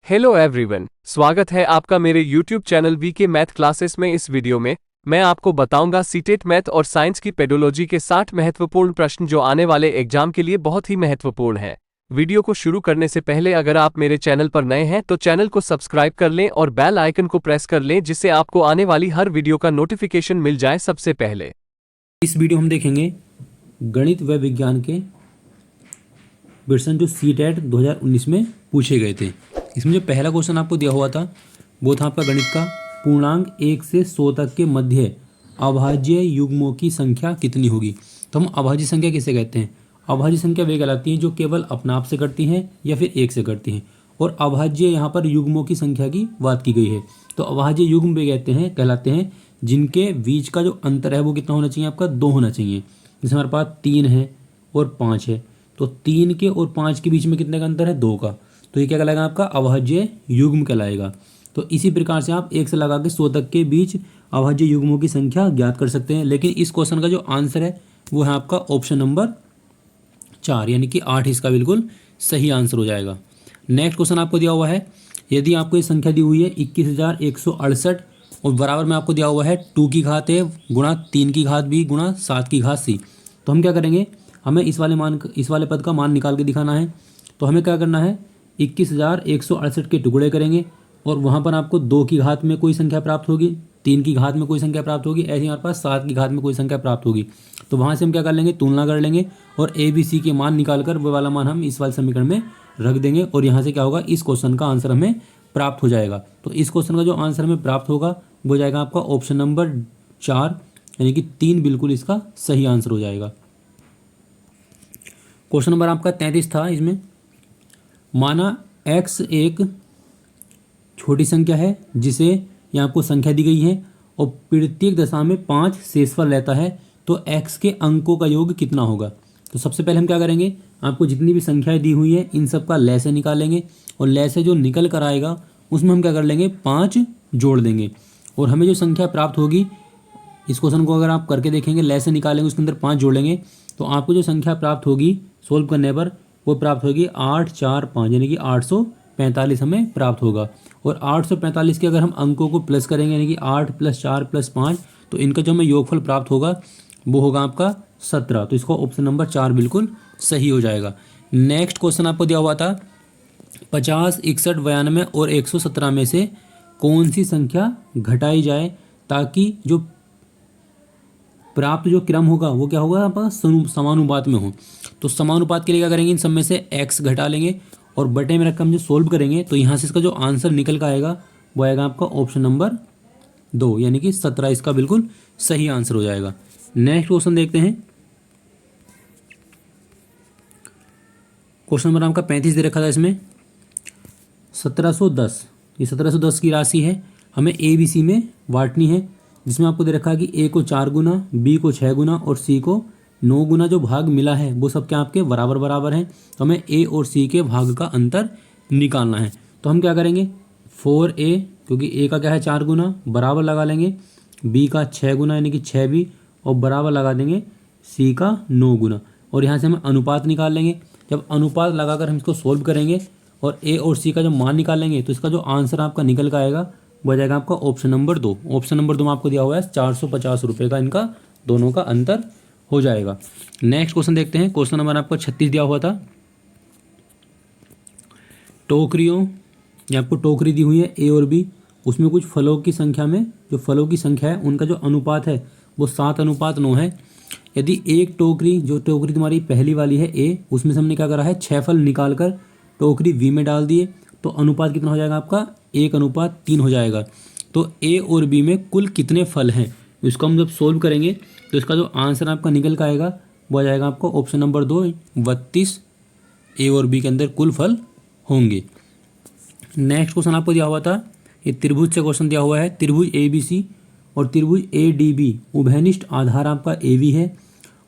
Hello everyone, स्वागत है आपका मेरे YouTube channel VK math classes में। इस वीडियो में मैं आपको बताऊंगा सीटेट मैथ और साइंस की पेडोलॉजी के 60 महत्वपूर्ण प्रश्न जो आने वाले एग्जाम के लिए बहुत ही महत्वपूर्ण है। वीडियो को शुरू करने से पहले अगर आप मेरे चैनल पर नए हैं तो चैनल को सब्सक्राइब कर लें और बेल आइकन को प्रेस कर लें, जिससे आपको आने वाली हर वीडियो का नोटिफिकेशन मिल जाए सबसे पहले। इस वीडियो हम देखेंगे गणित व विज्ञान के प्रश्न जो सीटेट 2019 में पूछे गए थे। इसमें जो पहला क्वेश्चन आपको दिया हुआ था वो था आपका गणित का, पूर्णांक 1 से 100 तक के मध्य अभाज्य युग्मों की संख्या कितनी होगी। तो हम अभाज्य संख्या किसे कहते हैं? अभाज्य संख्या वे कहलाती हैं जो केवल अपने आप से कटती हैं या फिर एक से कटती हैं, और अभाज्य यहाँ पर युग्मों की संख्या की बात की गई है। तो अभाज्य युग्म वे कहलाते हैं जिनके बीच का जो अंतर है वो कितना होना चाहिए? आपका 2 होना चाहिए। जैसे हमारे पास 3 है और 5 है, तो 3 के और 5 के बीच में कितने का अंतर है? 2 का। तो ये क्या कहलाएगा? आपका अभाज्य युग्म कहलाएगा। तो इसी प्रकार से आप 1 से लगा के 100 तक के बीच अभाज्य युग्मों की संख्या ज्ञात कर सकते हैं। लेकिन इस क्वेश्चन का जो आंसर है वो है आपका ऑप्शन नंबर 4, यानी कि 8 इसका बिल्कुल सही आंसर हो जाएगा। नेक्स्ट क्वेश्चन आपको दिया हुआ है, यदि आपको ये संख्या दी हुई है 21,168 और बराबर में आपको दिया हुआ है 2 की घात a गुणा 3 की घात b गुणा 7 की घात c, तो हम क्या करेंगे? हमें इस वाले पद का मान निकाल के दिखाना है। तो हमें क्या करना है? 21,168 के टुकड़े करेंगे और वहाँ पर आपको 2 की घात में कोई संख्या प्राप्त होगी, 3 की घात में कोई संख्या प्राप्त होगी, ऐसे हमारे पास 7 की घात में कोई संख्या प्राप्त होगी। तो वहाँ से हम क्या कर लेंगे? तुलना कर लेंगे और ए बी सी के मान निकाल कर वो वाला मान हम इस वाले समीकरण में रख देंगे और यहाँ से क्या होगा? इस क्वेश्चन का आंसर हमें प्राप्त हो जाएगा। तो इस क्वेश्चन का जो आंसर हमें प्राप्त होगा वो जाएगा आपका ऑप्शन नंबर 4, यानी कि 3 बिल्कुल इसका सही आंसर हो जाएगा। क्वेश्चन नंबर आपका 33 था। इसमें माना x एक छोटी संख्या है जिसे यहाँ आपको संख्या दी गई है और प्रत्येक दशा में 5 शेषफल रहता है, तो x के अंकों का योग कितना होगा। तो सबसे पहले हम क्या करेंगे? आपको जितनी भी संख्याएं दी हुई है इन सब का लय निकालेंगे और लय से जो निकल कर आएगा उसमें हम क्या कर लेंगे? 5 जोड़ देंगे और हमें जो संख्या प्राप्त होगी, इस क्वेश्चन को अगर आप करके देखेंगे, लय से निकालेंगे उसके अंदर 5 जोड़ेंगे तो आपको जो संख्या प्राप्त होगी सोल्व करने पर वो प्राप्त होगी 8 4 5, यानी कि 845 हमें प्राप्त होगा। और 845 के अगर हम अंकों को प्लस करेंगे, यानी कि 8 + 4 + 5, तो इनका जो हमें योगफल प्राप्त होगा वो होगा आपका 17। तो इसको ऑप्शन नंबर 4 बिल्कुल सही हो जाएगा। नेक्स्ट क्वेश्चन आपको दिया हुआ था 50, 61, 92 और 117 में से कौन सी संख्या घटाई जाए ताकि जो प्राप्त जो क्रम होगा वो क्या होगा? आपका समानुपात में हो। तो समानुपात के लिए क्या करेंगे? इन सब में से x घटा लेंगे और बटे में रकम जो सोल्व करेंगे तो यहाँ से इसका जो आंसर निकल कर आएगा वो आएगा आपका ऑप्शन नंबर 2, यानी कि 17 इसका बिल्कुल सही आंसर हो जाएगा। नेक्स्ट क्वेश्चन देखते हैं। क्वेश्चन नंबर आपका 35 दे रखा था। इसमें 1710, ये 1710 की राशि है, हमें ए बी सी में बांटनी है, जिसमें आपको दे रखा है कि ए को 4 गुना, बी को 6 गुना और सी को 9 गुना जो भाग मिला है वो सब क्या आपके बराबर बराबर हैं। तो हमें ए और सी के भाग का अंतर निकालना है। तो हम क्या करेंगे? 4a, क्योंकि ए का क्या है 4 गुना, बराबर लगा लेंगे बी का 6 गुना यानी कि 6b और बराबर लगा देंगे सी का 9 गुना, और यहाँ से हम अनुपात निकाल लेंगे। जब अनुपात लगाकर हम इसको सोल्व करेंगे और ए और सी का जो मान निकालेंगे तो इसका जो आंसर आपका निकल कर आएगा वो जाएगा आपका ऑप्शन नंबर 2। ऑप्शन नंबर 2 में आपको दिया हुआ है 450 रुपये का इनका दोनों का अंतर हो जाएगा। नेक्स्ट क्वेश्चन देखते हैं। क्वेश्चन नंबर आपको 36 दिया हुआ था। टोकरियों, ये आपको टोकरी दी हुई है ए और बी, उसमें कुछ फलों की संख्या में जो फलों की संख्या है उनका जो अनुपात है वो 7:9 है। यदि एक टोकरी, जो टोकरी तुम्हारी पहली वाली है ए, उसमें से हमने क्या करा है 6 फल निकाल कर टोकरी बी में डाल दिए, तो अनुपात कितना हो जाएगा आपका? 1:3 हो जाएगा। तो ए और बी में कुल कितने फल हैं, इसको हम जब सोल्व करेंगे तो इसका जो आंसर आपका निकल कर आएगा वो आ जाएगा आपका ऑप्शन नंबर 2, 32 ए और बी के अंदर कुल फल होंगे। नेक्स्ट क्वेश्चन आपको दिया हुआ था, ये त्रिभुज से क्वेश्चन दिया हुआ है। त्रिभुज ए बी सी और त्रिभुज ए डी बी उभयनिष्ठ आधार आपका ए वी है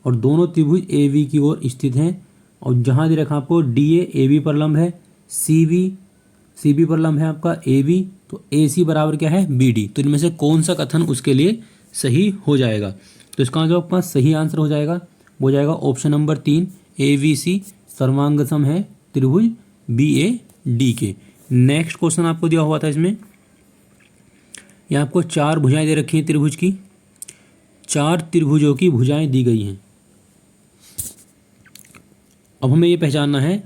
और दोनों त्रिभुज ए वी की ओर स्थित हैं, और जहाँ दे रखा आपको डी ए बी पर लंब है, सी बी पर लंब है आपका ए बी, तो ए सी बराबर क्या है? B D. तो इनमें से कौन सा कथन उसके लिए सही हो जाएगा? तो इसका जो आपका सही आंसर हो जाएगा वो जाएगा ऑप्शन नंबर 3, ए वी सी सर्वांग सम है त्रिभुज बी ए डी के। नेक्स्ट क्वेश्चन आपको दिया हुआ था इसमें, यहाँ आपको 4 भुजाएं दे रखी हैं त्रिभुज की, 4 त्रिभुजों की भुजाएं दी गई हैं। अब हमें ये पहचानना है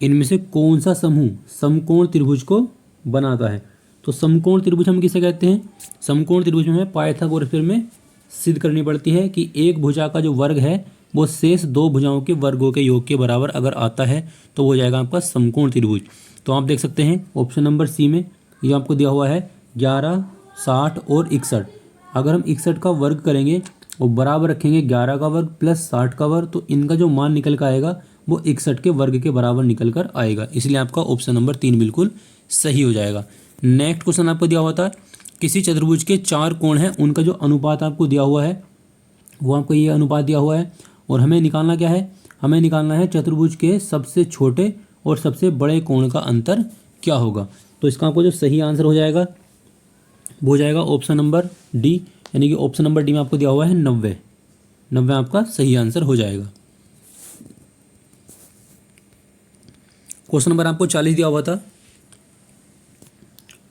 इनमें से कौन सा समूह समकोण त्रिभुज को बनाता है। तो समकोण त्रिभुज हम किसे कहते हैं? समकोण त्रिभुज में हमें पाइथागोरस थ्योरम में सिद्ध करनी पड़ती है कि एक भुजा का जो वर्ग है वो शेष 2 भुजाओं के वर्गों के योग के बराबर अगर आता है तो वो हो जाएगा आपका समकोण त्रिभुज। तो आप देख सकते हैं ऑप्शन नंबर सी में ये आपको दिया हुआ है 11, 60 और 61। अगर हम 61 का वर्ग करेंगे और बराबर रखेंगे 11 का वर्ग प्लस 60 का वर्ग, तो इनका जो मान निकल कर आएगा वो 61 के वर्ग के बराबर निकल कर आएगा। इसलिए आपका ऑप्शन नंबर 3 बिल्कुल सही हो जाएगा। नेक्स्ट क्वेश्चन आपको दिया हुआ था, किसी चतुर्भुज के 4 कोण हैं, उनका जो अनुपात आपको दिया हुआ है वो आपको ये अनुपात दिया हुआ है, और हमें निकालना क्या है? हमें निकालना है चतुर्भुज के सबसे छोटे और सबसे बड़े कोण का अंतर क्या होगा। तो इसका आपको जो सही आंसर हो जाएगा वो हो जाएगा ऑप्शन नंबर डी, यानी कि ऑप्शन नंबर डी में आपको दिया हुआ है 90। 90 आपका सही आंसर हो जाएगा। क्वेश्चन नंबर आपको 40 दिया हुआ था,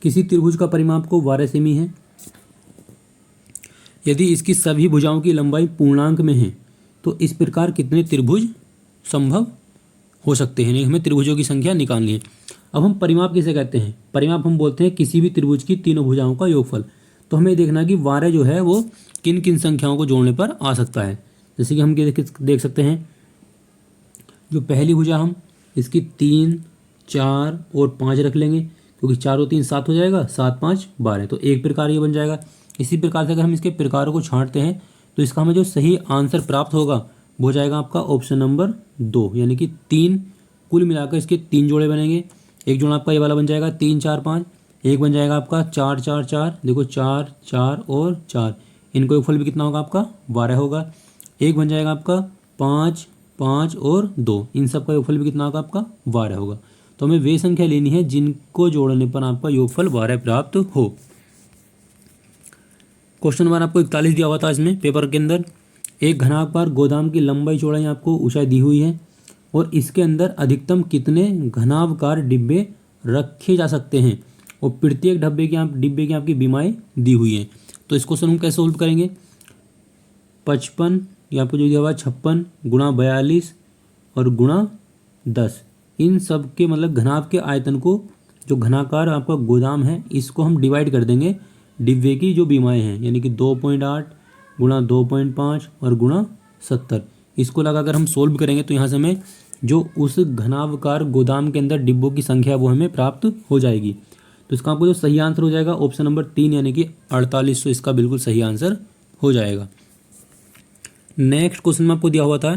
किसी त्रिभुज का परिमाप को 12 सेमी है, यदि इसकी सभी भुजाओं की लंबाई पूर्णांक में है तो इस प्रकार कितने त्रिभुज संभव हो सकते हैं। हमें त्रिभुजों की संख्या निकालनी है। अब हम परिमाप किसे कहते हैं? परिमाप हम बोलते हैं किसी भी त्रिभुज की तीनों भुजाओं का योगफल। तो हमें देखना कि 12 जो है वो किन किन संख्याओं को जोड़ने पर आ सकता है। जैसे कि हम देख सकते हैं, जो पहली भुजा हम इसकी 3, 4 और 5 रख लेंगे, क्योंकि 4 और 3 7 हो जाएगा, 7, 5, 12, तो एक प्रकार ये बन जाएगा। इसी प्रकार से अगर हम इसके प्रकारों को छांटते हैं तो इसका हमें जो सही आंसर प्राप्त होगा वो हो जाएगा आपका ऑप्शन नंबर 2, यानी कि 3। कुल मिलाकर इसके 3 जोड़े बनेंगे। एक जोड़ा आपका ये वाला बन जाएगा 3, 4, 5, एक बन जाएगा आपका 4, 4, 4, देखो 4, 4 और 4, इनको योगफल भी कितना होगा आपका 12 होगा। एक बन जाएगा आपका 5, 5 और 2, इन सब का योगफल भी कितना होगा आपका 12 होगा। तो हमें वे संख्या लेनी है जिनको जोड़ने पर आपका योगफल 12 प्राप्त हो। क्वेश्चन नंबर आपको 41 दिया हुआ था इसमें पेपर के अंदर, एक घनाकार गोदाम की लंबाई चौड़ाई आपको ऊंचाई दी हुई है और इसके अंदर अधिकतम कितने घनावकार डिब्बे रखे जा सकते हैं, और प्रत्येक डिब्बे की आपकी बीमाएँ दी हुई हैं। तो इस क्वेश्चन हम कैसे सोल्व करेंगे? 55 या आपको जो दिया हुआ 56 गुणा 42 और गुणा 10, इन सब के मतलब घनाभ के आयतन को, जो घनाकार आपका गोदाम है इसको हम डिवाइड कर देंगे डिब्बे की जो बीमाएँ हैं, यानी कि 2.8 गुणा 2.5 और गुणा 70। इसको लगाकर हम सोल्व करेंगे तो यहाँ से हमें जो उस घनावकार गोदाम के अंदर डिब्बों की संख्या वो हमें प्राप्त हो जाएगी। तो इसका आपको जो सही आंसर हो जाएगा ऑप्शन नंबर 3, यानी कि 4800 इसका बिल्कुल सही आंसर हो जाएगा। नेक्स्ट क्वेश्चन में आपको दिया हुआ था,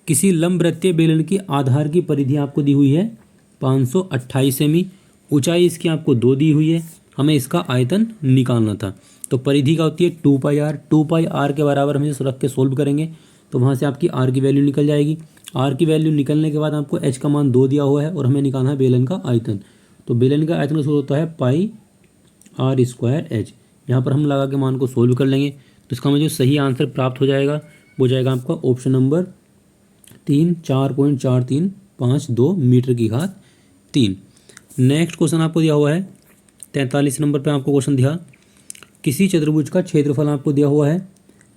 किसी लंबवृत्तीय बेलन की आधार की परिधि आपको दी हुई है 528 सेमी, ऊंचाई इसकी आपको 2 दी हुई है, हमें इसका आयतन निकालना था। तो परिधि का होती है 2πr, 2πr के बराबर हम इसे रख के सोल्व करेंगे तो वहाँ से आपकी r की वैल्यू निकल जाएगी। r की वैल्यू निकलने के बाद आपको h का मान 2 दिया हुआ है और हमें निकालना है बेलन का आयतन। तो बेलन का आयतन का होता है πr²h। यहाँ पर हम लगा के मान को सोल्व कर लेंगे तो इसका हमें जो सही आंसर प्राप्त हो जाएगा वो जाएगा आपका ऑप्शन नंबर 3, 4.4352 मीटर की घात 3। नेक्स्ट क्वेश्चन आपको दिया हुआ है 43 नंबर पे आपको क्वेश्चन दिया, किसी चतुर्भुज का क्षेत्रफल आपको दिया हुआ है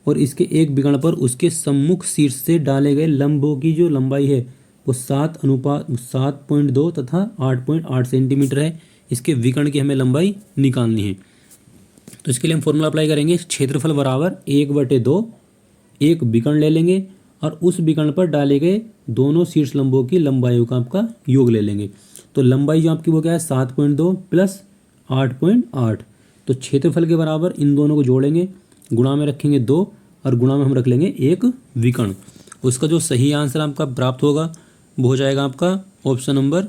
और इसके एक विकर्ण पर उसके सम्मुख शीर्ष से डाले गए लंबों की जो लंबाई है वो 7:7.2 तथा 8.8 सेंटीमीटर है। इसके विकर्ण की हमें लंबाई निकालनी है। तो इसके लिए हम फॉर्मूला अप्लाई करेंगे, क्षेत्रफल बराबर 1/2, एक विकर्ण ले लेंगे और उस विकर्ण पर डाले गए दोनों शीर्ष लंबों की लंबाइयों का आपका योग ले लेंगे। तो लंबाई जो आपकी वो क्या है 7.2 प्लस 8.8, तो क्षेत्रफल के बराबर इन दोनों को जोड़ेंगे, गुणा में रखेंगे 2 और गुणा में हम रख लेंगे एक विकर्ण। उसका जो सही आंसर आपका प्राप्त होगा वो हो जाएगा आपका ऑप्शन नंबर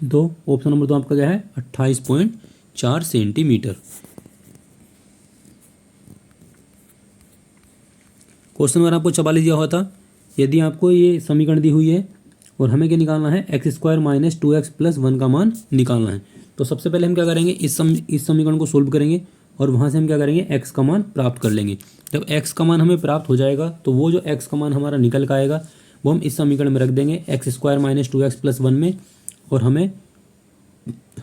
2। ऑप्शन नंबर 2 आपका क्या है 28.4 सेंटीमीटर। क्वेश्चन नंबर आपको 44 दिया हुआ था, यदि आपको ये समीकरण दी हुई है और हमें क्या निकालना है x² - 2x + 1 का मान निकालना है। तो सबसे पहले हम क्या करेंगे इस समीकरण को सोल्व करेंगे और वहाँ से हम क्या करेंगे x का मान प्राप्त कर लेंगे। जब x का मान हमें प्राप्त हो जाएगा तो वो जो x का मान हमारा निकल कर आएगा वो हम इस समीकरण में रख देंगे x² - 2x + 1 में, और हमें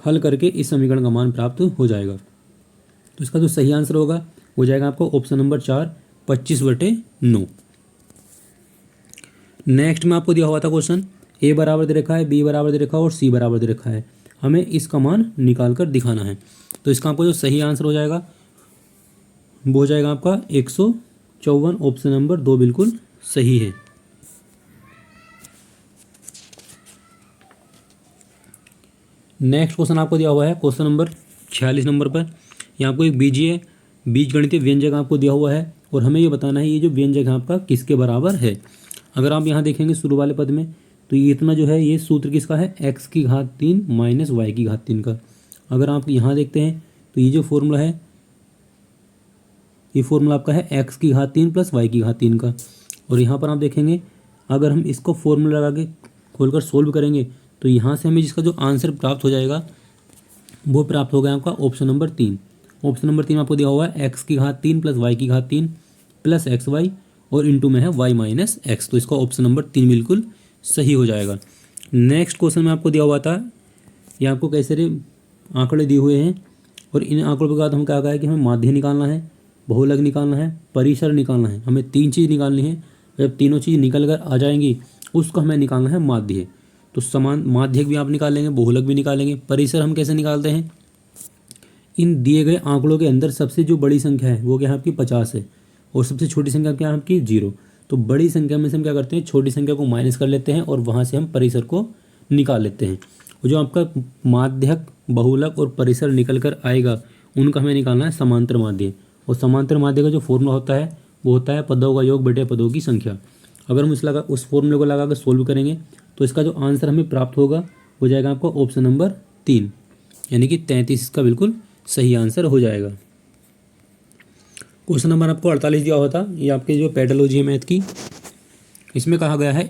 हल करके इस समीकरण का मान प्राप्त हो जाएगा। तो इसका जो सही आंसर होगा हो जाएगा आपका ऑप्शन नंबर 4 25/9। नेक्स्ट में आपको दिया हुआ था क्वेश्चन, ए बराबर दे रखा है, बी बराबर दे रखा है और सी बराबर दे रखा है, हमें इसका मान निकाल कर दिखाना है। तो इसका आपको जो सही आंसर हो जाएगा वो हो जाएगा आपका 154, ऑप्शन नंबर 2 बिल्कुल सही है। नेक्स्ट क्वेश्चन आपको दिया हुआ है क्वेश्चन नंबर 46 नंबर पर। यहाँ आपको एक बीजीय बीजगणितीय व्यंजक आपको दिया हुआ है और हमें ये बताना है ये जो व्यंजक है आपका किसके बराबर है। अगर आप यहाँ देखेंगे शुरू वाले पद में तो ये इतना जो है ये सूत्र किसका है, x की घात 3 माइनस y की घात 3 का। अगर आप यहाँ देखते हैं तो ये जो फॉर्मूला है ये फॉर्मूला आपका है x की घात 3 प्लस y की घात 3 का। और यहाँ पर आप देखेंगे अगर हम इसको फॉर्मूला लगा के खोलकर सोल्व करेंगे तो यहाँ से हमें जिसका जो आंसर प्राप्त हो जाएगा वो प्राप्त हो गया आपका ऑप्शन नंबर 3। ऑप्शन नंबर 3 आपको दिया हुआ है x की घात 3 प्लस y की घात 3 प्लस xy और इंटू में है y माइनस x। तो इसका ऑप्शन नंबर 3 बिल्कुल सही हो जाएगा। नेक्स्ट क्वेश्चन में आपको दिया हुआ था ये आपको कई सारे आंकड़े दिए हुए हैं और इन आंकड़ों के बाद हम क्या कहा है कि हमें माध्य निकालना है, बहुलक निकालना है, परिसर निकालना है। हमें 3 चीज़ निकालनी है। जब तीनों चीज़ निकल कर आ जाएंगी उसको हमें निकालना है माध्य। तो समान माध्यक भी आप निकालेंगे, बहुलक भी निकालेंगे। परिसर हम कैसे निकालते हैं, इन दिए गए आंकड़ों के अंदर सबसे जो बड़ी संख्या है वो क्या है आपकी 50 है और सबसे छोटी संख्या क्या है आपकी 0। तो बड़ी संख्या में से हम क्या करते हैं छोटी संख्या को माइनस कर लेते हैं और वहाँ से हम परिसर को निकाल लेते हैं। और जो आपका माध्यक, बहुलक और परिसर निकल कर आएगा उनका हमें निकालना है समांतर माध्य। और समांतर माध्य का जो फॉर्मूला होता है वो होता है पदों का योग बटे पदों की संख्या। अगर हम उस फॉर्मूले को लगा कर सोल्व करेंगे तो इसका जो आंसर हमें प्राप्त होगा हो जाएगा आपका ऑप्शन नंबर 3 यानी कि 33 इसका बिल्कुल सही आंसर हो जाएगा। क्वेश्चन नंबर आपको 48 दिया हुआ था, ये आपके जो पेडोलॉजी है मैथ की, इसमें कहा गया है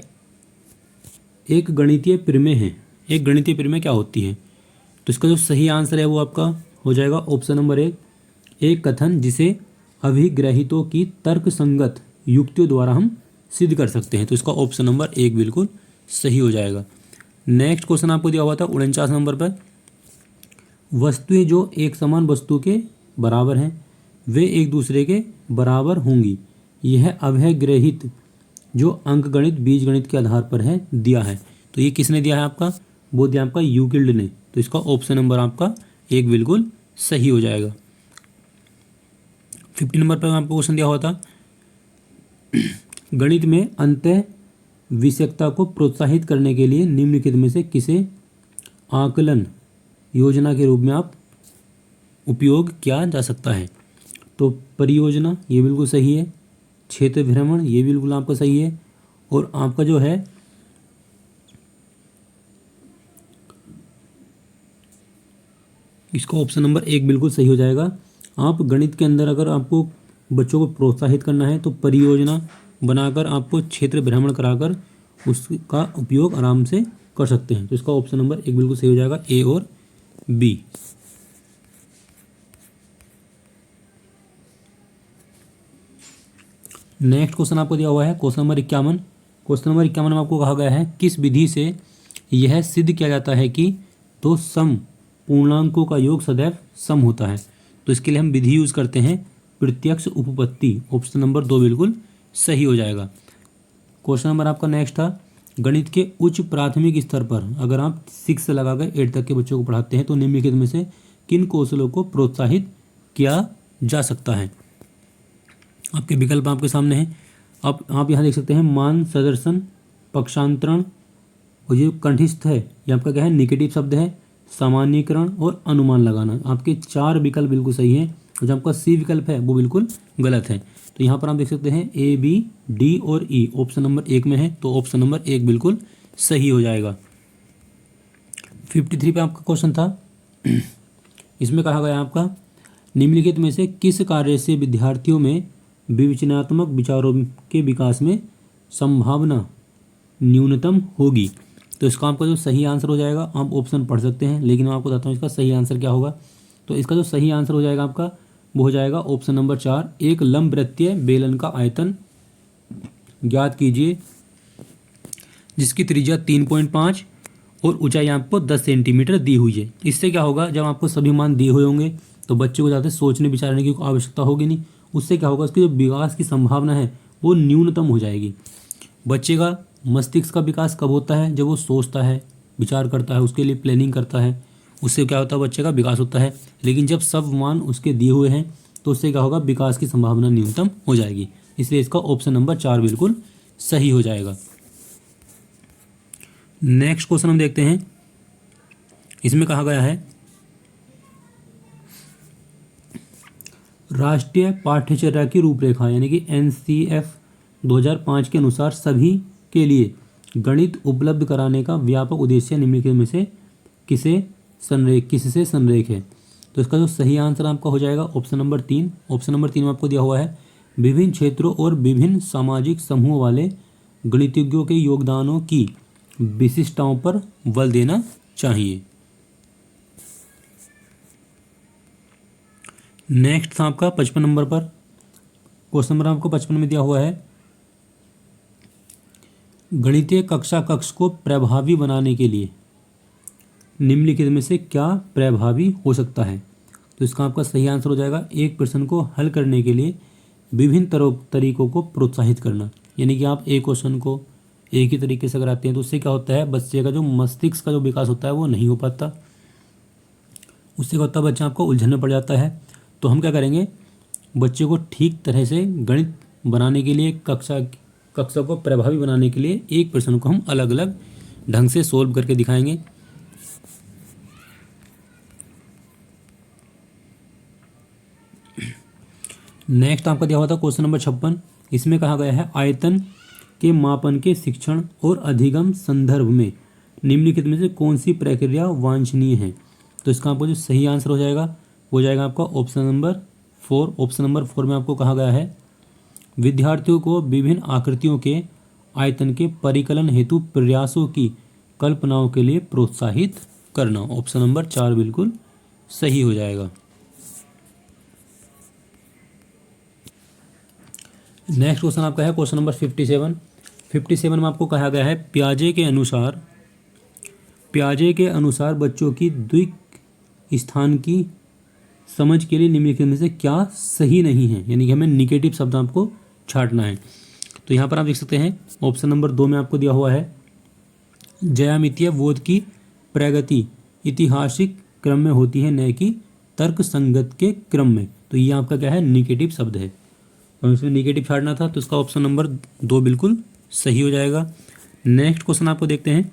एक गणितीय प्रमेय है। एक गणितीय प्रमेय क्या होती है, तो इसका जो सही आंसर है वो आपका हो जाएगा ऑप्शन नंबर 1 एक कथन जिसे अभिग्रहितों की तर्क संगत युक्तियों द्वारा हम सिद्ध कर सकते हैं। तो इसका ऑप्शन नंबर 1 बिल्कुल सही हो जाएगा। नेक्स्ट क्वेश्चन आपको दिया हुआ था 49 नंबर पर, वस्तुएं जो एक समान वस्तु के बराबर हैं वे एक दूसरे के बराबर होंगी, यह अभयग्रहित जो अंकगणित बीजगणित के आधार पर है दिया है। तो ये किसने दिया है आपका, वो दिया आपका यूक्लिड ने। तो इसका ऑप्शन नंबर आपका 1 बिल्कुल सही हो जाएगा। 50 नंबर पर आपको क्वेश्चन दिया हुआ था गणित में अंतः विषयकता को प्रोत्साहित करने के लिए निम्नलिखित में से किसे आकलन योजना के रूप में आप उपयोग किया जा सकता है। तो परियोजना ये बिल्कुल सही है, क्षेत्र भ्रमण ये बिल्कुल आपका सही है और आपका जो है इसका ऑप्शन नंबर 1 बिल्कुल सही हो जाएगा। आप गणित के अंदर अगर आपको बच्चों को प्रोत्साहित करना है तो परियोजना बनाकर आपको क्षेत्र भ्रमण कराकर उसका उपयोग आराम से कर सकते हैं। तो इसका ऑप्शन नंबर 1 बिल्कुल सही हो जाएगा, ए और बी। नेक्स्ट क्वेश्चन आपको दिया हुआ है क्वेश्चन नंबर 51। क्वेश्चन नंबर 51 में आपको कहा गया है किस विधि से यह सिद्ध किया जाता है कि दो सम पूर्णांकों का योग सदैव सम होता है। तो इसके लिए हम विधि यूज करते हैं प्रत्यक्ष उपपत्ति। ऑप्शन नंबर 2 बिल्कुल सही हो जाएगा। क्वेश्चन नंबर आपका नेक्स्ट था गणित के उच्च प्राथमिक स्तर पर अगर आप 6 से लगाकर 8 तक के बच्चों को पढ़ाते हैं तो निम्नलिखित में से किन कौशलों को प्रोत्साहित किया जा सकता है। आपके विकल्प आपके सामने हैं। आप यहाँ देख सकते हैं मान सदर्शन, पक्षांतरण और ये कंठस्थ है ये आपका क्या है निगेटिव शब्द है, सामान्यीकरण और अनुमान लगाना। आपके 4 विकल्प बिल्कुल सही हैं और जो आपका सी विकल्प है वो बिल्कुल गलत है। तो यहाँ पर आप देख सकते हैं ए, बी, डी और ई ऑप्शन नंबर 1 में है। तो ऑप्शन नंबर 1 बिल्कुल सही हो जाएगा। 53 पे आपका क्वेश्चन था, इसमें कहा गया आपका निम्नलिखित में से किस कार्य से विद्यार्थियों में विवेचनात्मक विचारों के विकास में संभावना न्यूनतम होगी। तो इसका आपका जो सही आंसर हो जाएगा, आप ऑप्शन पढ़ सकते हैं लेकिन मैं आपको बताता हूँ इसका सही आंसर क्या होगा। तो इसका जो सही आंसर हो जाएगा आपका वो हो जाएगा ऑप्शन नंबर 4, एक लंबवृत्तीय बेलन का आयतन ज्ञात कीजिए जिसकी त्रिज्या 3.5 और ऊंचाई आपको 10 सेंटीमीटर दी हुई है। इससे क्या होगा, जब आपको सभी मान दिए हुए होंगे तो बच्चे को ज़्यादा सोचने विचारने की आवश्यकता होगी नहीं। उससे क्या होगा, उसकी जो विकास की संभावना है वो न्यूनतम हो जाएगी। बच्चे का मस्तिष्क का विकास कब होता है, जब वो सोचता है, विचार करता है, उसके लिए प्लानिंग करता है, उससे क्या होता है, बच्चे का विकास होता है। लेकिन जब सब मान उसके दिए हुए हैं तो उससे क्या होगा, विकास की संभावना न्यूनतम हो जाएगी। इसलिए इसका ऑप्शन नंबर 4 बिल्कुल सही हो जाएगा। नेक्स्ट क्वेश्चन हम देखते हैं। इसमें कहा गया है राष्ट्रीय पाठ्यचर्या की रूपरेखा यानी कि NCF 2005 के अनुसार सभी के लिए गणित उपलब्ध कराने का व्यापक उद्देश्य निम्नलिखित में से किससे संरेख है। तो इसका जो सही आंसर आपका हो जाएगा ऑप्शन नंबर 3। ऑप्शन नंबर 3 में आपको दिया हुआ है विभिन्न क्षेत्रों और विभिन्न सामाजिक समूहों वाले गणितज्ञों के योगदानों की विशिष्टताओं पर बल देना चाहिए। नेक्स्ट था आपका 55 नंबर पर। क्वेश्चन नंबर आपको 55 में दिया हुआ है गणितीय कक्षा कक्ष को प्रभावी बनाने के लिए निम्नलिखित में से क्या प्रभावी हो सकता है। तो इसका आपका सही आंसर हो जाएगा एक प्रश्न को हल करने के लिए विभिन्न तरीकों को प्रोत्साहित करना। यानी कि आप एक क्वेश्चन को एक ही तरीके से कराते हैं तो उससे क्या होता है, बच्चे का जो मस्तिष्क का जो विकास होता है वो नहीं हो पाता। उससे क्या होता है, बच्चा आपको उलझन में पड़ जाता है। तो हम क्या करेंगे, बच्चे को ठीक तरह से गणित बनाने के लिए कक्षा को प्रभावी बनाने के लिए एक प्रश्न को हम अलग अलग ढंग से सोल्व करके दिखाएंगे। नेक्स्ट आपका दिया हुआ था क्वेश्चन नंबर 56। इसमें कहा गया है आयतन के मापन के शिक्षण और अधिगम संदर्भ में निम्नलिखित में से कौन सी प्रक्रिया वांछनीय है। तो इसका आपको जो सही आंसर हो जाएगा आपका ऑप्शन नंबर 4। ऑप्शन नंबर 4 में आपको कहा गया है विद्यार्थियों को विभिन्न आकृतियों के आयतन के परिकलन हेतु प्रयासों की कल्पनाओं के लिए प्रोत्साहित करना। ऑप्शन नंबर 4 बिल्कुल सही हो जाएगा। नेक्स्ट क्वेश्चन आपका है क्वेश्चन नंबर 57 में आपको कहा गया है पियाजे के अनुसार बच्चों की द्विक स्थान की समझ के लिए निम्नलिखित में से क्या सही नहीं है। यानी कि हमें निगेटिव शब्द आपको छांटना है। तो यहाँ पर आप देख सकते हैं ऑप्शन नंबर 2 में आपको दिया हुआ है ज्यामितीय बोध की प्रगति ऐतिहासिक क्रम में होती है न कि तर्क संगत के क्रम में। तो ये आपका क्या है, निगेटिव शब्द है। और इसमें निगेटिव छाड़ना था तो इसका ऑप्शन नंबर 2 बिल्कुल सही हो जाएगा। नेक्स्ट क्वेश्चन आपको देखते हैं।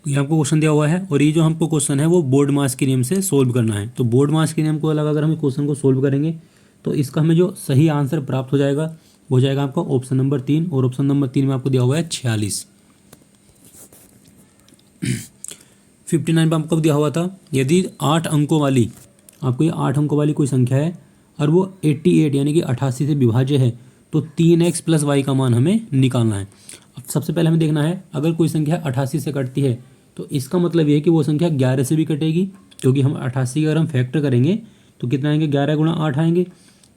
ये आपको क्वेश्चन दिया हुआ है और ये जो हमको क्वेश्चन है वो बोर्ड मास के नियम से सोल्व करना है। तो बोर्ड मास के नियम को अलग अगर हम क्वेश्चन को सोल्व करेंगे तो इसका हमें जो सही आंसर प्राप्त हो जाएगा वो हो जाएगा आपका ऑप्शन नंबर 3। और ऑप्शन नंबर 3 में आपको दिया हुआ है 46। 59 पर आपको दिया हुआ था यदि 8 अंकों वाली आपको ये 8 अंकों वाली कोई संख्या है और वो 88 यानी कि 88 से विभाज्य है तो 3x + y का मान हमें निकालना है। अब सबसे पहले हमें देखना है अगर कोई संख्या 88 से कटती है तो इसका मतलब ये है कि वो संख्या 11 से भी कटेगी, क्योंकि हम 88 का अगर हम फैक्टर करेंगे तो कितना आएंगे, 11 × 8 आएंगे।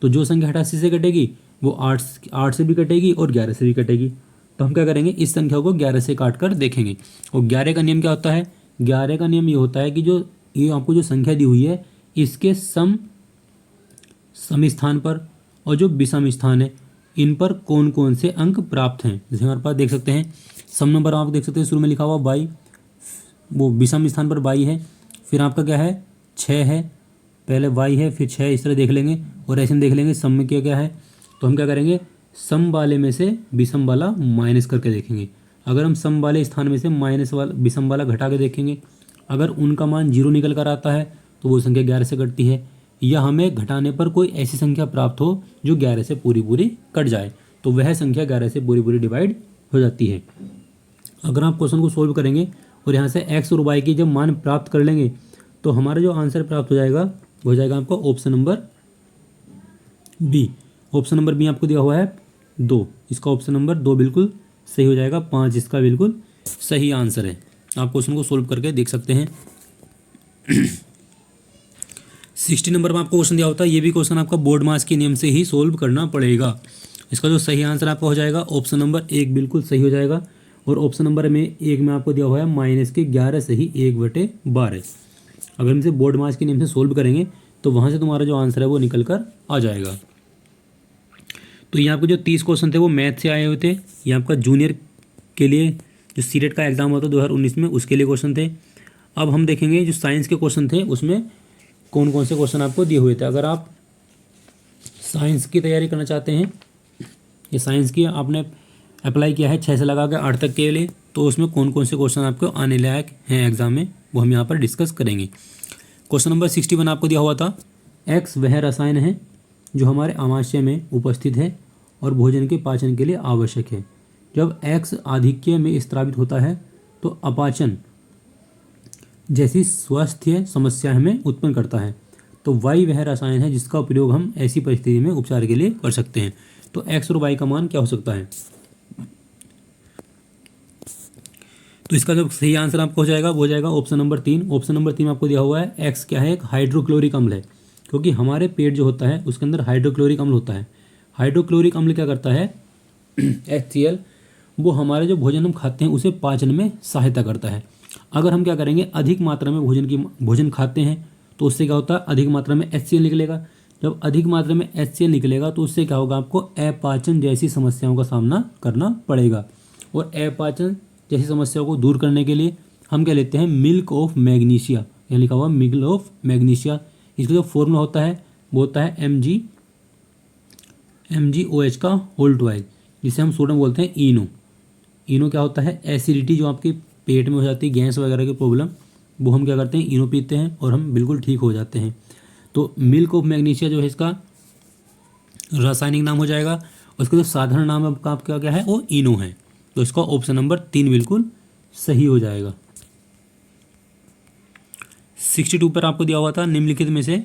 तो जो संख्या 88 से कटेगी वो 8 से भी कटेगी और 11 से भी कटेगी। तो हम क्या करेंगे, इस संख्या को 11 से काट कर देखेंगे। और 11 का नियम क्या होता है, 11 का नियम ये होता है कि जो ये आपको जो संख्या दी हुई है इसके सम स्थान पर और जो विषम स्थान है इन पर कौन कौन से अंक प्राप्त हैं। जैसे हमारे पास देख सकते हैं सम नंबर आप देख सकते हैं शुरू में लिखा हुआ 22, वो विषम स्थान पर 22 है, फिर आपका क्या है 6 है, पहले y है फिर 6, इस तरह देख लेंगे। और ऐसे में देख लेंगे सम में क्या क्या है, तो हम क्या करेंगे सम वाले में से विषम वाला माइनस करके देखेंगे। अगर हम सम वाले स्थान में से माइनस वाला विषम वाला घटा के देखेंगे, अगर उनका मान 0 निकल कर आता है तो वो संख्या 11 से कटती है, या हमें घटाने पर कोई ऐसी संख्या प्राप्त हो जो 11 से पूरी पूरी कट जाए तो वह संख्या 11 से पूरी पूरी डिवाइड हो जाती है। अगर आप क्वेश्चन को सोल्व करेंगे और यहाँ से x और y की जब मान प्राप्त कर लेंगे तो हमारा जो आंसर प्राप्त हो जाएगा वो हो जाएगा आपका option number B. Option number B आपको दिया हुआ है 2, इसका ऑप्शन नंबर 2 बिल्कुल सही हो जाएगा। 5 इसका बिल्कुल सही आंसर है। आप क्वेश्चन को सोल्व करके देख सकते हैं। 60 नंबर में आपको क्वेश्चन दिया होता है, ये भी क्वेश्चन आपका बोर्ड मास के नियम से ही सोल्व करना पड़ेगा। इसका जो सही आंसर आपका हो जाएगा ऑप्शन नंबर 1 बिल्कुल सही हो जाएगा। और ऑप्शन नंबर में एक में आपको दिया हुआ है -11 सही 1/12। अगर हम इसे बोर्ड मास के नियम से सोल्व करेंगे तो वहाँ से तुम्हारा जो आंसर है वो निकल कर आ जाएगा। तो ये आपके जो 30 क्वेश्चन थे वो मैथ से आए हुए थे। ये आपका जूनियर के लिए जो सीटेट का एग्ज़ाम हुआ था 2019 में, उसके लिए क्वेश्चन थे। अब हम देखेंगे जो साइंस के क्वेश्चन थे उसमें कौन कौन से क्वेश्चन आपको दिए हुए थे। अगर आप साइंस की तैयारी करना चाहते हैं, ये साइंस की आपने अप्लाई किया है 6 से लगा के 8 तक के लिए, तो उसमें कौन कौन से क्वेश्चन आपको आने लायक हैं एग्जाम में, वो हम यहाँ पर डिस्कस करेंगे। क्वेश्चन नंबर 61 आपको दिया हुआ था, एक्स वह रसायन है जो हमारे आमाशय में उपस्थित है और भोजन के पाचन के लिए आवश्यक है। जब एक्स आधिक्य में स्रावित होता है तो अपाचन जैसी स्वास्थ्य समस्या हमें उत्पन्न करता है। तो वाई वह रसायन है जिसका उपयोग हम ऐसी परिस्थिति में उपचार के लिए कर सकते हैं। तो एक्स और वाई का मान क्या हो सकता है? तो इसका जो सही आंसर आपको हो जाएगा वो हो जाएगा ऑप्शन नंबर 3। ऑप्शन नंबर 3 आपको दिया हुआ है, एक्स क्या है? एक हाइड्रोक्लोरिक अम्ल है, क्योंकि हमारे पेट जो होता है उसके अंदर हाइड्रोक्लोरिक अम्ल होता है। हाइड्रोक्लोरिक अम्ल क्या करता है? HCl, वो हमारे जो भोजन हम खाते हैं उसे पाचन में सहायता करता है। अगर हम क्या करेंगे, अधिक मात्रा में भोजन खाते हैं तो उससे क्या होता है, अधिक मात्रा में HCl निकलेगा। जब अधिक मात्रा में HCl निकलेगा तो उससे क्या होगा, आपको अपाचन जैसी समस्याओं का सामना करना पड़ेगा। और अपाचन जैसी समस्याओं को दूर करने के लिए हम क्या लेते हैं, मिल्क ऑफ मैग्नीशिया, यहाँ लिखा हुआ मिल्क ऑफ मैग्नीशिया। इसका जो फॉर्मूला होता है वो होता है MgOH का होल 12, जिसे हम सोडियम बोलते हैं इनो। इनो क्या होता है? एसिडिटी जो आपके पेट में हो जाती है, गैस वगैरह की प्रॉब्लम, वो हम क्या करते हैं, इनो पीते हैं और हम बिल्कुल ठीक हो जाते हैं। तो मिल्क ऑफ मैग्नीशिया जो है इसका रासायनिक नाम हो जाएगा, और इसका जो साधारण नाम आपका क्या है, वो इनो है। तो इसका ऑप्शन नंबर 3 बिल्कुल सही हो जाएगा। 62 पर आपको दिया हुआ था, निम्नलिखित में से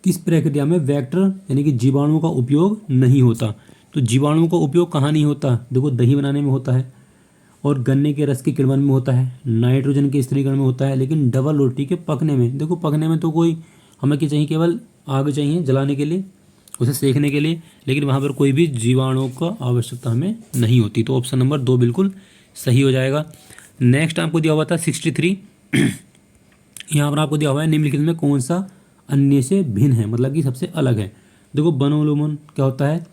किस प्रक्रिया में वेक्टर यानी कि जीवाणुओं का उपयोग नहीं होता? तो जीवाणुओं का उपयोग कहाँ नहीं होता? देखो, दही बनाने में होता है, और गन्ने के रस के किण्वन में होता है, नाइट्रोजन के स्थिरीकरण में होता है, लेकिन डबल रोटी के पकने में, देखो पकने में तो कोई हमें क्या चाहिए, केवल आग चाहिए जलाने के लिए, उसे सेकने के लिए, लेकिन वहाँ पर कोई भी जीवाणुओं का आवश्यकता हमें नहीं होती। तो ऑप्शन नंबर 2 बिल्कुल सही हो जाएगा। नेक्स्ट आपको दिया हुआ था 63, यहाँ पर आपको दिया हुआ है, निम्नलिखित में कौन सा अन्य से भिन्न है, मतलब कि सबसे अलग है। देखो, वनोन्मूलन क्या होता है?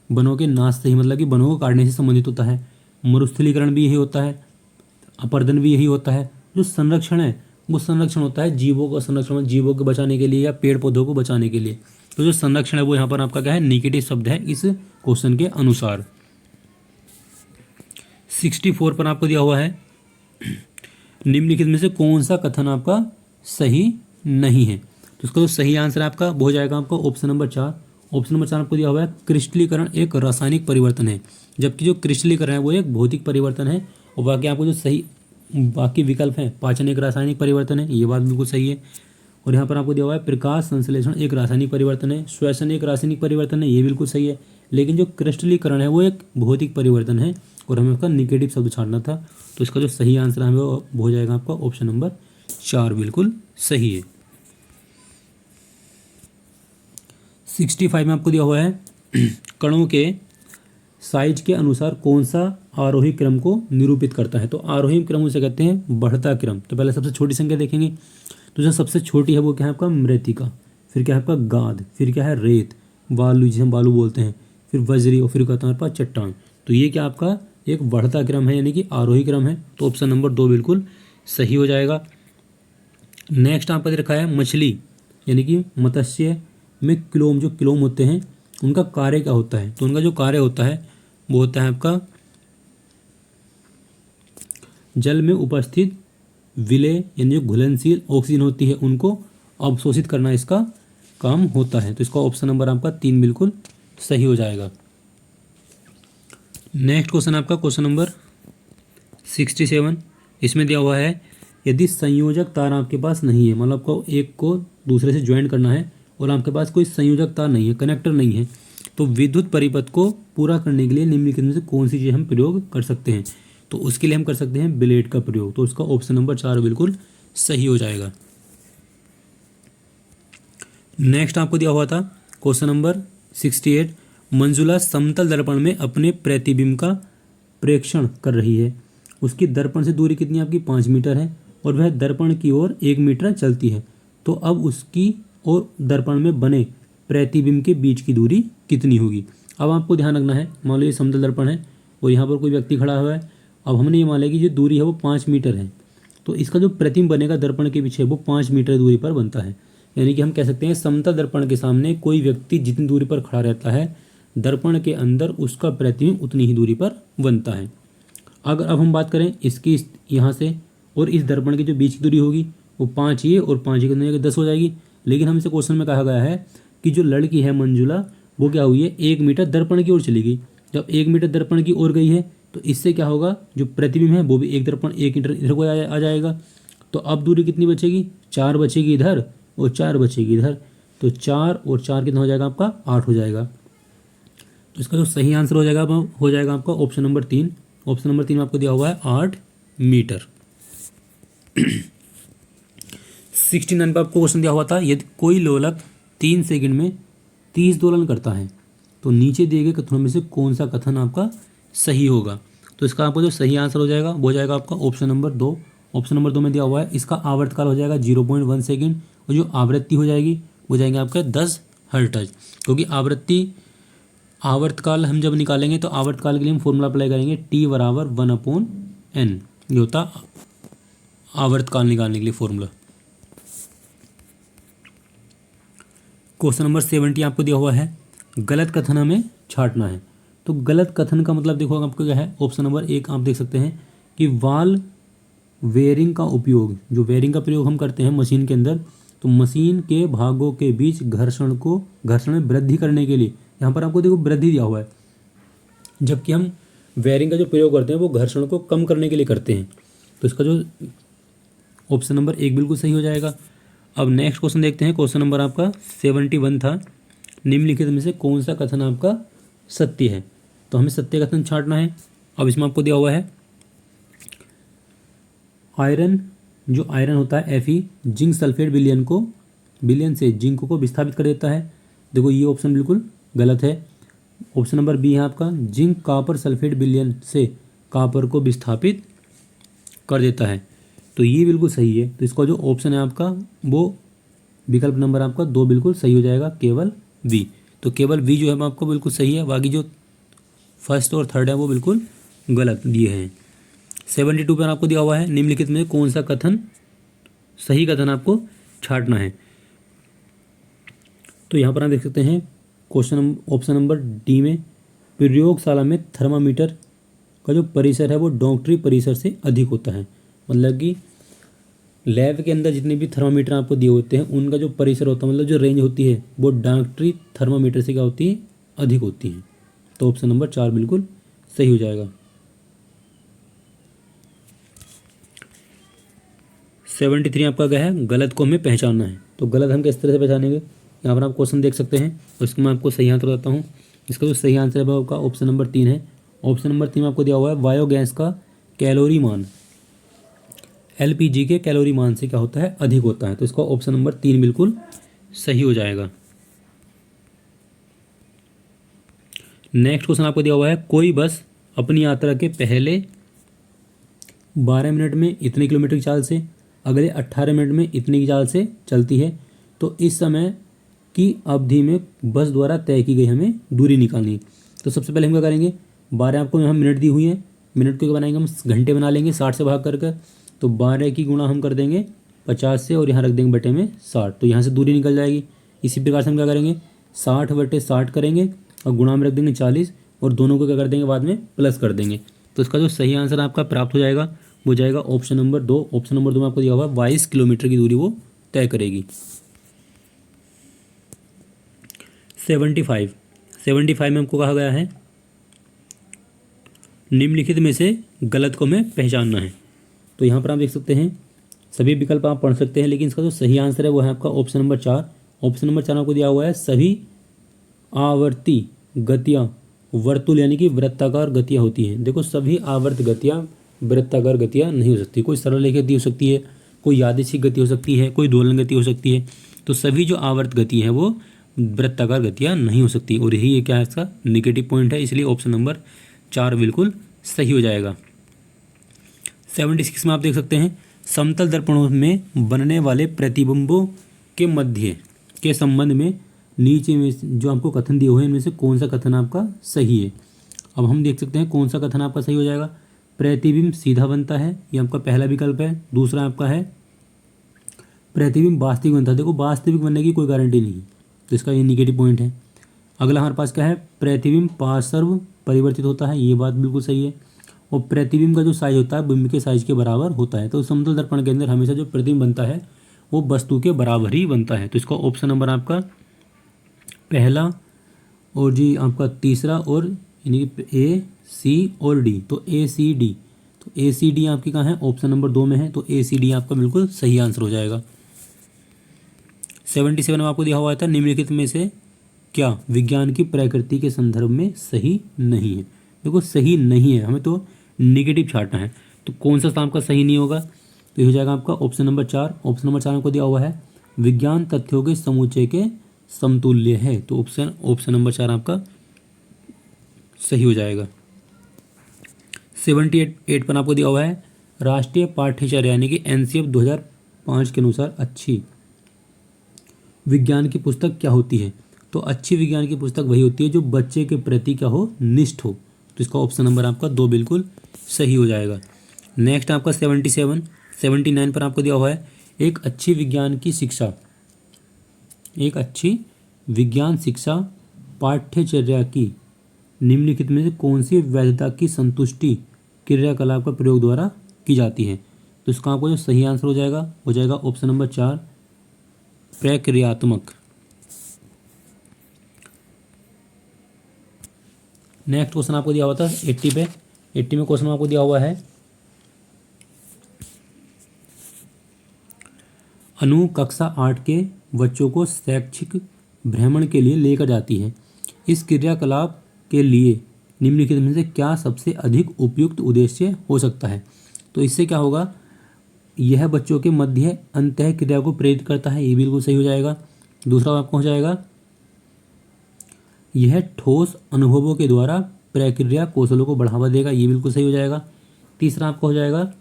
वनों के नाश से ही, मतलब कि वनों को काटने से संबंधित होता है। मरुस्थलीकरण भी यही होता है, अपर्दन भी यही होता है। जो संरक्षण है वो संरक्षण होता है जीवों का संरक्षण, जीवों को बचाने के लिए या पेड़ पौधों को बचाने के लिए। तो जो संरक्षण है वो यहाँ पर आपका क्या है, निगेटिव शब्द है इस क्वेश्चन के अनुसार। 64 पर आपको दिया हुआ है, निम्नलिखित में से कौन सा कथन आपका सही नहीं है? तो इसका जो सही आंसर आपका वो हो जाएगा आपका ऑप्शन नंबर 4। ऑप्शन नंबर 4 आपको दिया हुआ है, क्रिस्टलीकरण एक रासायनिक परिवर्तन है, जबकि जो क्रिस्टलीकरण है वो एक भौतिक परिवर्तन है। और बाकी आपको जो सही बाकी विकल्प हैं, पाचन एक रासायनिक परिवर्तन है, ये बात बिल्कुल सही है। और यहाँ पर आपको दिया हुआ है, प्रकाश संश्लेषण एक रासायनिक परिवर्तन है, श्वसन एक रासायनिक परिवर्तन है, ये बिल्कुल सही है। लेकिन जो क्रिस्टलीकरण है वो एक भौतिक परिवर्तन है, और हमें उसका निगेटिव शब्द छाड़ना था। तो इसका जो सही आंसर है वो हो जाएगा आपका ऑप्शन नंबर 4 बिल्कुल सही है। 65 में आपको दिया हुआ है, कणों के साइज के अनुसार कौन सा आरोही क्रम को निरूपित करता है? तो आरोही क्रम उसे कहते हैं बढ़ता क्रम। तो पहले सबसे छोटी संख्या देखेंगे, तो जो सबसे छोटी है वो क्या है आपका मृत्तिका, फिर क्या है आपका गाद, फिर क्या है रेत, बालू जिसे हम बालू बोलते हैं, फिर वज्री, और फिर कहते हैं आपका चट्टान। तो ये क्या आपका एक बढ़ता क्रम है, यानी कि आरोही क्रम है। तो ऑप्शन नंबर 2 बिल्कुल सही हो जाएगा। नेक्स्ट आपका दे रखा है, मछली यानी कि मत्स्य में क्लोम, जो क्लोम होते हैं उनका कार्य क्या होता है? तो उनका जो कार्य होता है वो होता है आपका जल में उपस्थित विलेय यानी जो घुलनशील ऑक्सीजन होती है उनको अवशोषित करना इसका काम होता है। तो इसका ऑप्शन नंबर आपका 3 बिल्कुल सही हो जाएगा। नेक्स्ट क्वेश्चन आपका क्वेश्चन नंबर 67, इसमें दिया हुआ है, यदि संयोजक तार आपके पास नहीं है, मतलब आपको एक को दूसरे से ज्वाइन करना है और आपके पास कोई संयोजक तार नहीं है, कनेक्टर नहीं है, तो विद्युत परिपथ को पूरा करने के लिए निम्नलिखित में से कौन सी चीज़ हम प्रयोग कर सकते हैं? तो उसके लिए हम कर सकते हैं ब्लेड का प्रयोग। तो उसका ऑप्शन नंबर 4 बिल्कुल सही हो जाएगा। नेक्स्ट आपको दिया हुआ था क्वेश्चन नंबर 68, मंजुला समतल दर्पण में अपने प्रतिबिंब का प्रेक्षण कर रही है उसकी दर्पण से दूरी कितनी आपकी 5 मीटर है और वह दर्पण की ओर 1 मीटर चलती है, तो अब उसकी और दर्पण में बने प्रतिबिंब के बीच की दूरी कितनी होगी। अब आपको ध्यान रखना है, मान लो ये समतल दर्पण है और यहाँ पर कोई व्यक्ति खड़ा हुआ है। अब हमने ये मान लिया कि जो दूरी है वो 5 मीटर है, तो इसका जो प्रतिबिंब बनेगा दर्पण के पीछे वो 5 मीटर दूरी पर बनता है। यानी कि हम कह सकते हैं समतल दर्पण के सामने कोई व्यक्ति जितनी दूरी पर खड़ा रहता है दर्पण के अंदर उसका प्रतिबिंब उतनी ही दूरी पर बनता है। अगर अब हम बात करें इसकी यहाँ से और इस दर्पण के जो बीच की दूरी होगी वो 5 ये और 5 ये कितनी जगह 10 हो जाएगी। लेकिन हमसे क्वेश्चन में कहा गया है कि जो लड़की है मंजुला वो क्या हुई है 1 मीटर दर्पण की ओर चली गई। जब 1 मीटर दर्पण की ओर गई है तो इससे क्या होगा, जो प्रतिबिंब है वो भी एक दर्पण 1 मीटर इधर को आ जाएगा। तो अब दूरी कितनी बचेगी, 4 बचेगी इधर और 4 बचेगी इधर। तो 4 और 4 कितना हो जाएगा आपका 8 हो जाएगा। तो इसका जो सही आंसर हो जाएगा आपका ऑप्शन नंबर 3। ऑप्शन नंबर 3 में आपको दिया हुआ है 8 मीटर। 69 पर आपको क्वेश्चन दिया हुआ था, यदि कोई लोलक 3 सेकंड में 30 दोलन करता है तो नीचे दिए गए कथनों में से कौन सा कथन आपका सही होगा। तो इसका आपको जो सही आंसर हो जाएगा वो हो जाएगा आपका ऑप्शन नंबर 2। ऑप्शन नंबर 2 में दिया हुआ है इसका आवर्तकाल हो जाएगा 0.1 सेकेंड और जो आवृत्ति हो जाएगी वो जाएंगे आपके 10 हर्ट्ज। क्योंकि आवर्तकाल हम जब निकालेंगे तो आवर्तकाल के लिए हम फॉर्मूला अप्लाई करेंगे T बराबर 1/n। ये होता आवर्तकाल निकालने के लिए फॉर्मूला। क्वेश्चन नंबर 70 आपको दिया हुआ है गलत कथन हमें छांटना है। तो गलत कथन का मतलब देखो आपको क्या है। ऑप्शन नंबर 1 आप देख सकते हैं कि वाल वेयरिंग का उपयोग, जो वेयरिंग का प्रयोग हम करते हैं मशीन के अंदर, तो मशीन के भागों के बीच घर्षण में वृद्धि करने के लिए यहाँ पर आपको देखो वृद्धि दिया हुआ है, जबकि हम वेयरिंग का जो प्रयोग करते हैं वो घर्षण को कम करने के लिए करते हैं। तो इसका जो ऑप्शन नंबर 1 बिल्कुल सही हो जाएगा। अब नेक्स्ट क्वेश्चन देखते हैं। क्वेश्चन नंबर आपका 71 था, निम्नलिखित में से कौन सा कथन आपका सत्य है। तो हमें सत्य कथन छांटना है। अब इसमें आपको दिया हुआ है जो आयरन होता है Fe जिंक सल्फेट विलयन से जिंक को विस्थापित कर देता है। देखो ये ऑप्शन बिल्कुल गलत है। ऑप्शन नंबर बी है आपका जिंक कापर सल्फेट विलयन से कापर को विस्थापित कर देता है। तो ये बिल्कुल सही है। तो इसका जो ऑप्शन है आपका वो विकल्प नंबर आपका 2 बिल्कुल सही हो जाएगा, केवल बी। तो केवल बी जो है आपको बिल्कुल सही है, बाकी जो फर्स्ट और थर्ड है वो बिल्कुल गलत दिए हैं। 72 पर आपको दिया हुआ है निम्नलिखित में कौन सा कथन सही कथन आपको छांटना है। तो यहाँ पर आप देख सकते हैं क्वेश्चन ऑप्शन नंबर डी में प्रयोगशाला में थर्मामीटर का जो परिसर है वो डॉक्टरी परिसर से अधिक होता है। मतलब कि लैब के अंदर जितने भी थर्मामीटर आपको दिए होते हैं उनका जो परिसर होता है, मतलब जो रेंज होती है वो डॉक्टरी थर्मामीटर से क्या होती है, अधिक होती है। तो ऑप्शन नंबर 4 बिल्कुल सही हो जाएगा। 73 आपका क्या है, गलत को हमें पहचानना है। तो गलत हम किस तरह से पहचानेंगे, यहाँ पर आप क्वेश्चन देख सकते हैं। तो इसको मैं आपको सही आंसर बताता हूँ। इसका जो सही आंसर है वो आपका ऑप्शन नंबर 3 है। ऑप्शन नंबर 3 में आपको दिया हुआ है बायोगैस का कैलोरी मान LPG के कैलोरी मान से क्या होता है, अधिक होता है। तो इसका ऑप्शन नंबर 3 बिल्कुल सही हो जाएगा। नेक्स्ट क्वेश्चन आपको दिया हुआ है कोई बस अपनी यात्रा के पहले 12 मिनट में इतने किलोमीटर की चाल से अगले 18 मिनट में इतनी की चाल से चलती है, तो इस समय की अवधि में बस द्वारा तय की गई हमें दूरी निकालनी। तो सबसे पहले हम क्या करेंगे, 12 आपको यहाँ मिनट दी हुई है, मिनट को क्या बनाएंगे हम घंटे बना लेंगे 60 से भाग करके। तो 12 की गुणा हम कर देंगे 50 से और यहाँ रख देंगे बटे में 60, तो यहाँ से दूरी निकल जाएगी। इसी प्रकार से हम क्या करेंगे 60 बटे 60 करेंगे और गुणा में रख देंगे 40 और दोनों को क्या कर देंगे बाद में प्लस कर देंगे। तो इसका जो सही आंसर आपका प्राप्त हो जाएगा वो जाएगा ऑप्शन नंबर 2। ऑप्शन नंबर 2 में आपको दिया हुआ 22 किलोमीटर की दूरी वो तय करेगी। 75 में हमको कहा गया है निम्नलिखित में से गलत को हमें पहचानना है। तो यहाँ पर आप देख सकते हैं सभी विकल्प आप पढ़ सकते हैं, लेकिन इसका जो सही आंसर है वो है आपका ऑप्शन नंबर 4। ऑप्शन नंबर 4 आपको दिया हुआ है सभी आवर्ती गतियाँ वर्तुल यानी कि वृत्ताकार गतियाँ होती हैं। देखो सभी आवर्त गतियाँ वृत्ताकार गतियाँ नहीं हो सकती, कोई सरल रेखा गति हो सकती है, कोई यादृच्छिक गति हो सकती है, कोई दोलन गति हो सकती है। तो सभी जो आवर्त गति है वो वृत्ताकार गतियाँ नहीं हो सकती, और यही क्या है इसका निगेटिव पॉइंट है। इसलिए ऑप्शन नंबर 4 बिल्कुल सही हो जाएगा। 76 में आप देख सकते हैं समतल दर्पणों में बनने वाले प्रतिबिंबों के मध्य के संबंध में नीचे में जो आपको कथन दिए हुए हैं इनमें से कौन सा कथन आपका सही है। अब हम देख सकते हैं कौन सा कथन आपका सही हो जाएगा। प्रतिबिंब सीधा बनता है, ये आपका पहला विकल्प है। दूसरा आपका है प्रतिबिंब वास्तविक बनता है। देखो वास्तविक बनने की कोई गारंटी नहीं, तो इसका ये निगेटिव पॉइंट है। अगला हमारे पास क्या है, प्रतिबिंब पार्श्व परिवर्तित होता है, ये बात बिल्कुल सही है। और प्रतिबिंब का जो साइज होता है बिंब के साइज के बराबर होता है। तो समतल दर्पण के अंदर हमेशा जो प्रतिबिंब बनता है वो वस्तु के बराबर ही बनता है। तो इसका ऑप्शन नंबर आपका पहला और जी आपका तीसरा और यानी कि ए सी और डी, तो ए सी डी, तो ए सी डी आपकी कहाँ है, ऑप्शन नंबर 2 में है। तो ए सी डी आपका बिल्कुल सही आंसर हो जाएगा। 77 में आपको दिया हुआ था निम्नलिखित में से क्या विज्ञान की प्रकृति के संदर्भ में सही नहीं है। देखो सही नहीं है, हमें तो निगेटिव छांटना है। तो कौन सा आपका सही नहीं होगा, तो ये हो जाएगा आपका ऑप्शन नंबर 4। ऑप्शन नंबर 4 आपको दिया हुआ है विज्ञान तथ्यों के समुच्चय के समतुल्य है। तो ऑप्शन नंबर 4 आपका सही हो जाएगा। 78 पर आपको दिया हुआ है राष्ट्रीय पाठ्यचर्या यानी कि एनसीएफ 2005 के अनुसार अच्छी विज्ञान की पुस्तक क्या होती है। तो अच्छी विज्ञान की पुस्तक वही होती है जो बच्चे के प्रति क्या हो, निष्ठ हो। तो इसका ऑप्शन नंबर आपका 2 बिल्कुल सही हो जाएगा। नेक्स्ट आपका 79 पर आपको दिया हुआ है एक अच्छी विज्ञान शिक्षा पाठ्यचर्या की निम्नलिखित में से कौन सी वैधता की संतुष्टि क्रियाकलाप का प्रयोग द्वारा की जाती है। तो इसका आपको जो सही आंसर हो जाएगा ऑप्शन नंबर 4 प्रक्रियात्मक। नेक्स्ट क्वेश्चन आपको दिया हुआ था 80 में क्वेश्चन आपको दिया हुआ है अनु कक्षा 8 के बच्चों को शैक्षिक भ्रमण के लिए लेकर जाती है। इस क्रियाकलाप के लिए निम्नलिखित में से क्या सबसे अधिक उपयुक्त उद्देश्य हो सकता है। तो इससे क्या होगा, यह बच्चों के मध्य अंतः क्रिया को प्रेरित करता है, ये बिल्कुल सही हो जाएगा। दूसरा आपको हो जाएगा यह ठोस अनुभवों के द्वारा प्रक्रिया कौशलों को बढ़ावा देगा, ये बिल्कुल सही हो जाएगा। तीसरा आपका हो जाएगा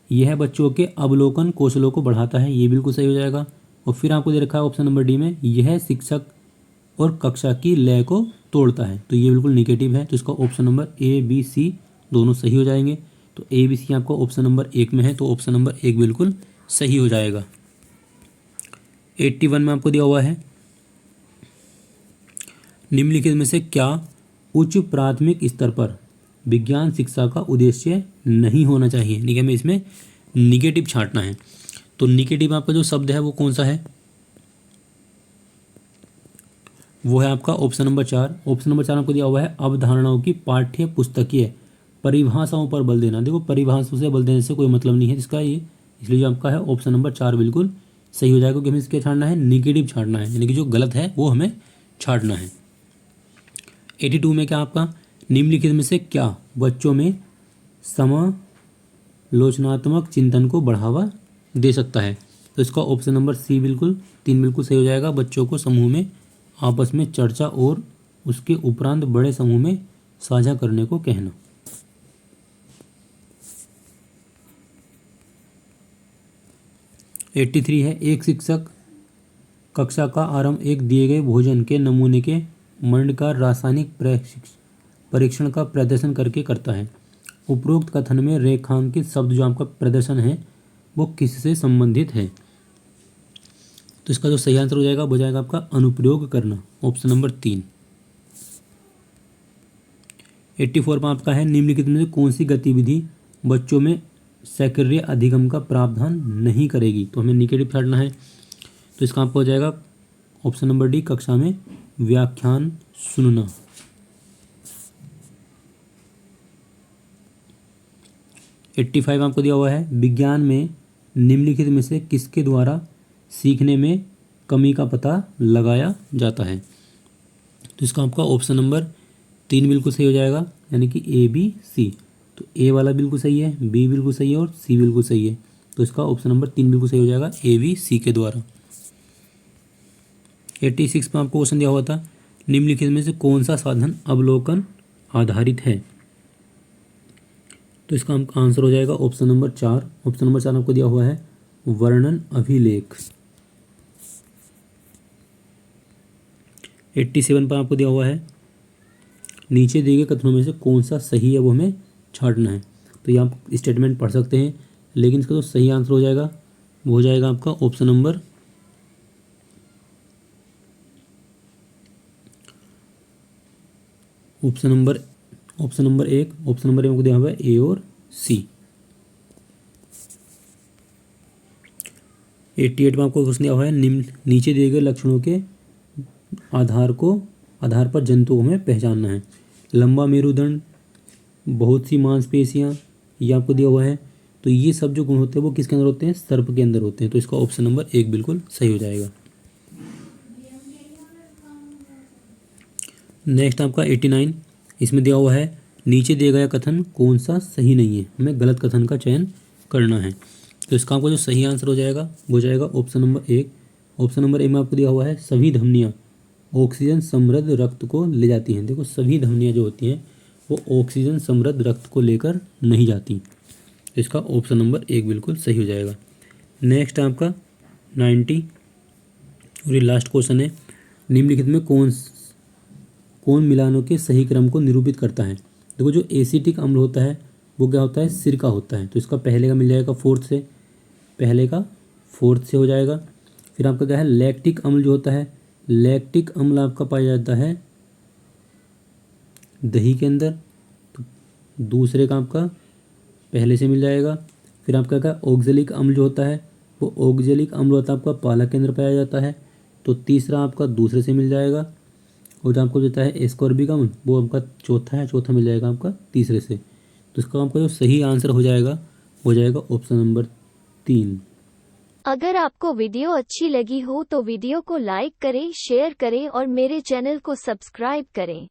यह बच्चों के अवलोकन कौशलों को बढ़ाता है, ये बिल्कुल सही हो जाएगा। और फिर आपको दे रखा है ऑप्शन नंबर डी में यह शिक्षक और कक्षा की लय को तोड़ता है, तो ये बिल्कुल निगेटिव है। तो इसका option number A B C दोनों सही हो जाएंगे। तो ए बी सी आपका ऑप्शन नंबर 1 में है, तो ऑप्शन नंबर 1 बिल्कुल सही हो जाएगा। 81 में आपको दिया हुआ है निम्नलिखित में से क्या उच्च प्राथमिक स्तर पर विज्ञान शिक्षा का उद्देश्य नहीं होना चाहिए। ठीक है, हमें इसमें निगेटिव छांटना है। तो निगेटिव आपका जो शब्द है वो कौन सा है, वो है आपका ऑप्शन नंबर 4। ऑप्शन नंबर 4 आपको दिया हुआ है अवधारणाओं की पाठ्य पुस्तकीय परिभाषाओं पर बल देना। देखो परिभाषाओं से बल देने से कोई मतलब नहीं है इसका, ये इसलिए जो आपका है ऑप्शन नंबर 4 बिल्कुल सही हो जाएगा, क्योंकि हमें इसके छाड़ना है निगेटिव छाड़ना है, यानी कि जो गलत है वो हमें छाड़ना है। 82 में क्या आपका निम्नलिखित में से क्या बच्चों में समालोचनात्मक चिंतन को बढ़ावा दे सकता है। तो इसका ऑप्शन नंबर सी बिल्कुल 3 बिल्कुल सही हो जाएगा। बच्चों को समूह में आपस में चर्चा और उसके उपरांत बड़े समूह में साझा करने को कहना। एट्टी 83 है एक शिक्षक कक्षा का आरंभ एक दिए गए भोजन के नमूने के मंड का रासायनिक परीक्षण का प्रदर्शन करके करता है। उपरोक्त कथन में रेखांकित शब्द जो आपका प्रदर्शन है वो किससे संबंधित है। तो इसका जो सही आंसर हो जाएगा वो जाएगा आपका अनुप्रयोग करना, ऑप्शन नंबर 3। 84 में आपका है निम्नलिखित में से कौन सी गतिविधि बच्चों में सक्रिय अधिगम का प्रावधान नहीं करेगी। तो हमें निगेटिव छाड़ना है। तो इसका आपको हो जाएगा ऑप्शन नंबर डी कक्षा में व्याख्यान सुनना। 85 आपको दिया हुआ है विज्ञान में निम्नलिखित में से किसके द्वारा सीखने में कमी का पता लगाया जाता है। तो इसका आपका ऑप्शन नंबर 3 बिल्कुल सही हो जाएगा, यानी कि ए बी सी। तो ए वाला बिल्कुल सही है, बी बिल्कुल सही है और सी बिल्कुल सही है। तो इसका ऑप्शन नंबर 3 बिल्कुल सही हो जाएगा, ए बी सी के द्वारा। 86 में आपको क्वेश्चन दिया हुआ था निम्नलिखित में से कौन सा साधन अवलोकन आधारित है। तो इसका आंसर हो जाएगा ऑप्शन नंबर 4। ऑप्शन नंबर 4 आपको दिया हुआ है वर्णन अभिलेख। 87 पर आपको दिया हुआ है नीचे दिए गए कथनों में से कौन सा सही है वो हमें छांटना है। तो ये आप स्टेटमेंट पढ़ सकते हैं, लेकिन इसका जो सही आंसर हो जाएगा वो हो जाएगा आपका ऑप्शन नंबर एक। ऑप्शन नंबर ए को दिया हुआ है ए और सी। 88 में आपको क्वेश्चन दिया हुआ है निम्न नीचे दिए गए लक्षणों के आधार पर जंतु को हमें पहचानना है। लंबा मेरुदंड, बहुत सी मांसपेशियां, ये आपको दिया हुआ है। तो ये सब जो गुण होते हैं वो किसके अंदर होते हैं? सर्प के अंदर होते हैं। तो इसका ऑप्शन नंबर 1 बिल्कुल सही हो जाएगा। नेक्स्ट आपका 89, इसमें दिया हुआ है नीचे दिया गया कथन कौन सा सही नहीं है, हमें गलत कथन का चयन करना है। तो इसका आपको जो सही आंसर हो जाएगा वो हो जाएगा ऑप्शन नंबर 1। ऑप्शन नंबर ए में आपको दिया हुआ है सभी धमनियाँ ऑक्सीजन समृद्ध रक्त को ले जाती हैं। देखो सभी धमनियाँ जो होती हैं वो ऑक्सीजन समृद्ध रक्त को लेकर नहीं जाती। तो इसका ऑप्शन नंबर 1 बिल्कुल सही हो जाएगा। नेक्स्ट आपका 90 और ये लास्ट क्वेश्चन है निम्नलिखित में कौन मिलानों के सही क्रम को निरूपित करता है। देखो जो एसिटिक अम्ल होता है वो क्या होता है? सिरका होता है। तो इसका पहले का मिल जाएगा फोर्थ से हो जाएगा। फिर आपका क्या है? लैक्टिक अम्ल जो होता है, लैक्टिक अम्ल आपका पाया जाता है दही के अंदर, तो दूसरे का आपका पहले से मिल जाएगा। फिर आपका क्या? ऑक्जेलिक अम्ल जो होता है वो ऑक्जेलिक अम्ल होता है आपका पालक के अंदर पाया जाता है, तो तीसरा आपका दूसरे से मिल जाएगा। और जो आपको देता है एस्कॉर्बिक अम्ल वो आपका चौथा मिल जाएगा आपका तीसरे से। तो इसका आपका जो सही आंसर हो जाएगा ऑप्शन नंबर 3। अगर आपको वीडियो अच्छी लगी हो तो वीडियो को लाइक करें, शेयर करें और मेरे चैनल को सब्सक्राइब करें।